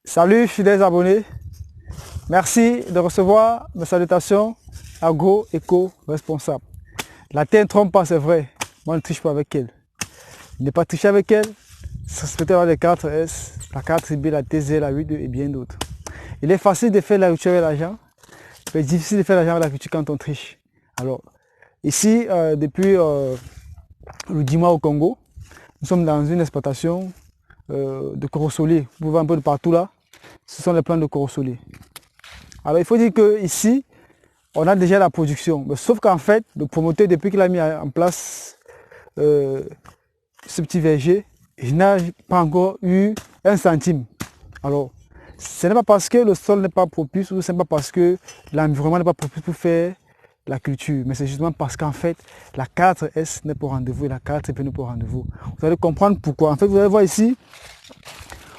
Salut fidèles abonnés, merci de recevoir mes salutations agro-éco-responsable. La terre ne trompe pas, c'est vrai, moi je ne triche pas avec elle. Ne pas tricher avec elle, ça se peut avoir les 4S, la 4B, la TZ, la 8 et bien d'autres. Il est facile de faire l'agriculture avec l'argent, mais difficile de faire l'argent avec l'agriculture quand on triche. Alors, ici, depuis le 10 mois au Congo, nous sommes dans une exploitation de corosolier. Vous pouvez un peu de partout là. Ce sont les plants de corosolier. Alors il faut dire qu'ici, on a déjà la production. Mais sauf qu'en fait, le promoteur, depuis qu'il a mis en place ce petit verger, il n'a pas encore eu un centime. Alors, ce n'est pas parce que le sol n'est pas propice ou ce n'est pas parce que l'environnement n'est pas propice pour faire la culture, mais c'est justement parce qu'en fait, la 4S n'est pas au rendez-vous et la 4P n'est pas au rendez-vous. Vous allez comprendre pourquoi. En fait, vous allez voir ici,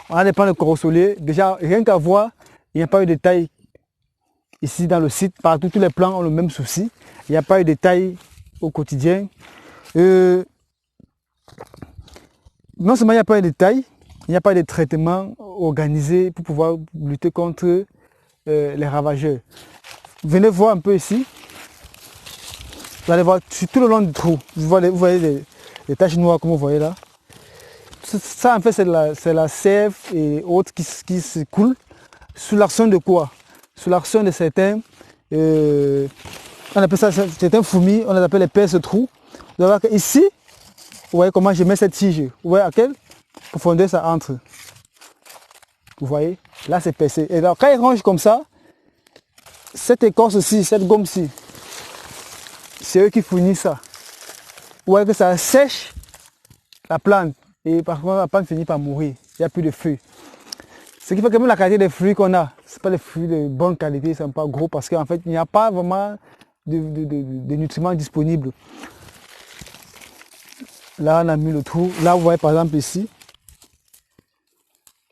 on a des plants de corosolier. Déjà, rien qu'à voir, il n'y a pas eu de taille ici dans le site. Partout, tous les plants ont le même souci. Il n'y a pas eu de taille au quotidien. Non seulement il n'y a pas eu de taille, il n'y a pas eu de traitement organisé pour pouvoir lutter contre les ravageurs. Venez voir un peu ici. Vous allez voir tout le long du trou. Vous voyez les taches noires comme vous voyez là. Ça en fait c'est la sève et autres qui se coulent sous l'action de quoi? Sous l'action de certains, on appelle ça certains fourmis, on les appelle les perce-trous. Vous allez voir qu'ici, vous voyez comment je mets cette tige. Vous voyez à quelle profondeur ça entre. Vous voyez, là c'est percé. Et alors quand il range comme ça, cette écorce-ci, cette gomme-ci, c'est eux qui fournissent ça. Vous voyez que ça sèche la plante. Et par contre, la plante finit par mourir. Il n'y a plus de fruits. Ce qui fait que même la qualité des fruits qu'on a, ce pas des fruits de bonne qualité, ils ne sont pas gros parce qu'en fait, il n'y a pas vraiment de nutriments disponibles. Là, on a mis le trou. Là, vous voyez par exemple ici.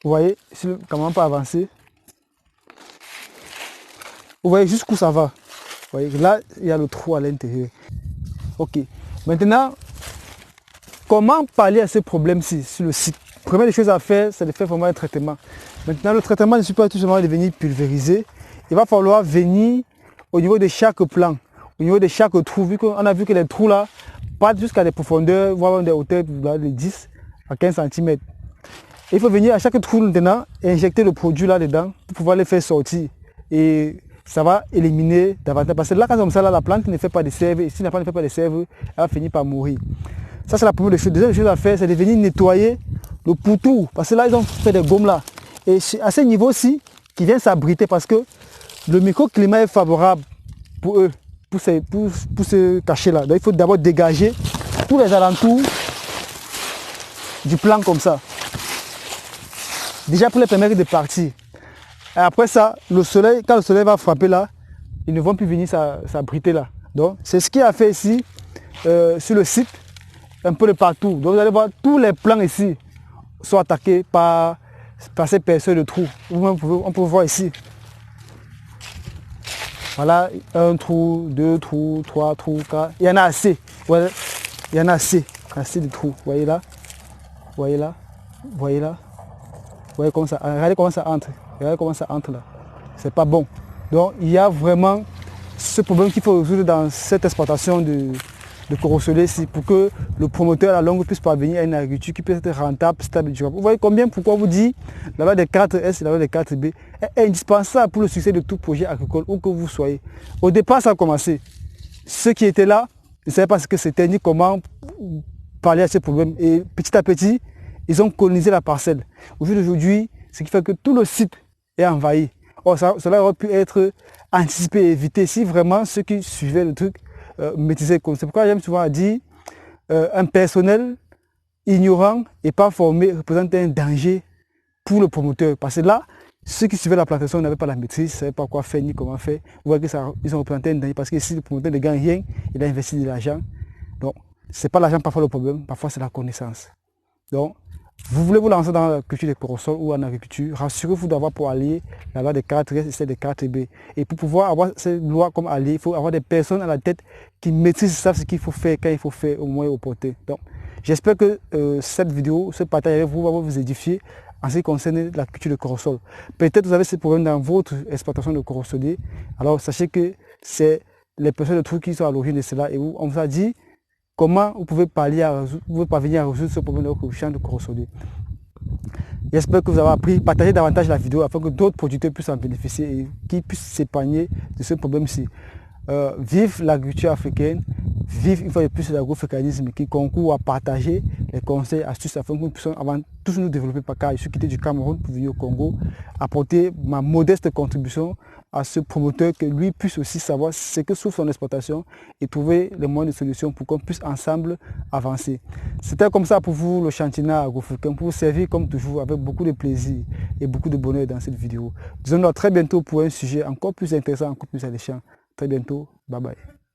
Vous voyez, si le caméra peut avancer. Vous voyez jusqu'où ça va. Vous voyez, là, il y a le trou à l'intérieur. Ok. Maintenant, comment parler à ces problèmes-ci sur le site? La première des choses à faire, c'est de faire vraiment un traitement. Maintenant, le traitement ne suffit pas tout simplement de venir pulvériser. Il va falloir venir au niveau de chaque plan, au niveau de chaque trou. Vu qu'on a vu que les trous là partent jusqu'à des profondeurs, voire des hauteurs de 10 à 15 cm. Il faut venir à chaque trou maintenant et injecter le produit là-dedans pour pouvoir les faire sortir. Et ça va éliminer davantage. Parce que là, comme ça, là, la plante ne fait pas de sève. Et si la plante ne fait pas de sève, elle va finir par mourir. Ça, c'est la première des choses. Deuxième chose à faire, c'est de venir nettoyer le pourtour. Parce que là, ils ont fait des gommes là. Et à ce niveau-ci, qui vient s'abriter parce que le microclimat est favorable pour eux, pour se cacher là. Donc, il faut d'abord dégager tous les alentours du plan comme ça. Déjà pour les permettre de partir. Et après ça, le soleil, quand le soleil va frapper là, ils ne vont plus venir s'abriter là. Donc, c'est ce qui a fait ici, sur le site, un peu de partout. Donc vous allez voir tous les plants ici sont attaqués par ces perceurs de trous. On peut voir ici. Voilà, un trou, deux trous, trois trous, quatre. Il y en a assez. Voilà, il y en a assez. Assez de trous. Vous voyez là? Vous voyez là? Vous voyez là? Vous voyez comment ça, regardez comment ça entre. Regardez comment ça entre là. C'est pas bon. Donc il y a vraiment ce problème qu'il faut résoudre dans cette exploitation de corosolier pour que le promoteur à la longue puisse parvenir à une agriculture qui peut être rentable, stable et durable. Vous voyez pourquoi vous dit la loi des 4S et la loi des 4B est indispensable pour le succès de tout projet agricole où que vous soyez. Au départ, ça a commencé. Ceux qui étaient là ne savaient pas ce que c'était ni comment parler à ces problèmes. Et petit à petit, ils ont colonisé la parcelle. Au jour d'aujourd'hui, ce qui fait que tout le site est envahi. Or, cela aurait pu être anticipé et évité si vraiment ceux qui suivaient le truc maîtrisaient. C'est pourquoi j'aime souvent dire un personnel ignorant et pas formé représente un danger pour le promoteur. Parce que là, ceux qui suivaient la plantation n'avaient pas la maîtrise, ne savaient pas quoi faire ni comment faire. Vous voyez qu'ils ont représenté un danger parce que si le promoteur ne gagne rien, il a investi de l'argent. Donc, ce n'est pas l'argent parfois le problème, parfois c'est la connaissance. Donc, vous voulez vous lancer dans la culture des corosols ou en agriculture, rassurez-vous d'avoir pour allier la loi des 4S et celle des 4B. Et pour pouvoir avoir cette loi comme allié, il faut avoir des personnes à la tête qui maîtrisent, savent ce qu'il faut faire, quand il faut faire, au moins opporter. Donc, j'espère que cette vidéo, ce partage avec vous va vous édifier en ce qui concerne la culture de corosol. Peut-être vous avez ce problème dans votre exploitation de corosolier. Alors sachez que c'est les personnes de Trou qui sont à l'origine de cela et on vous a dit comment vous pouvez parvenir à résoudre ce problème de votre champ de corosolier. J'espère que vous avez appris. Partagez davantage la vidéo afin que d'autres producteurs puissent en bénéficier et qu'ils puissent s'épargner de ce problème-ci. Vive l'agriculture africaine, vive une fois de plus l'agrofuturisme qui concourt à partager les conseils, astuces afin que nous puissions avant tous nous développer par car je suis quitté du Cameroun pour venir au Congo, apporter ma modeste contribution à ce promoteur que lui puisse aussi savoir ce que souffre son exploitation et trouver les moyens de solution pour qu'on puisse ensemble avancer. C'était comme ça pour vous le Chantina Agrofricain, pour vous servir comme toujours avec beaucoup de plaisir et beaucoup de bonheur dans cette vidéo. Disons-nous à très bientôt pour un sujet encore plus intéressant, encore plus alléchant. Très bientôt, bye bye.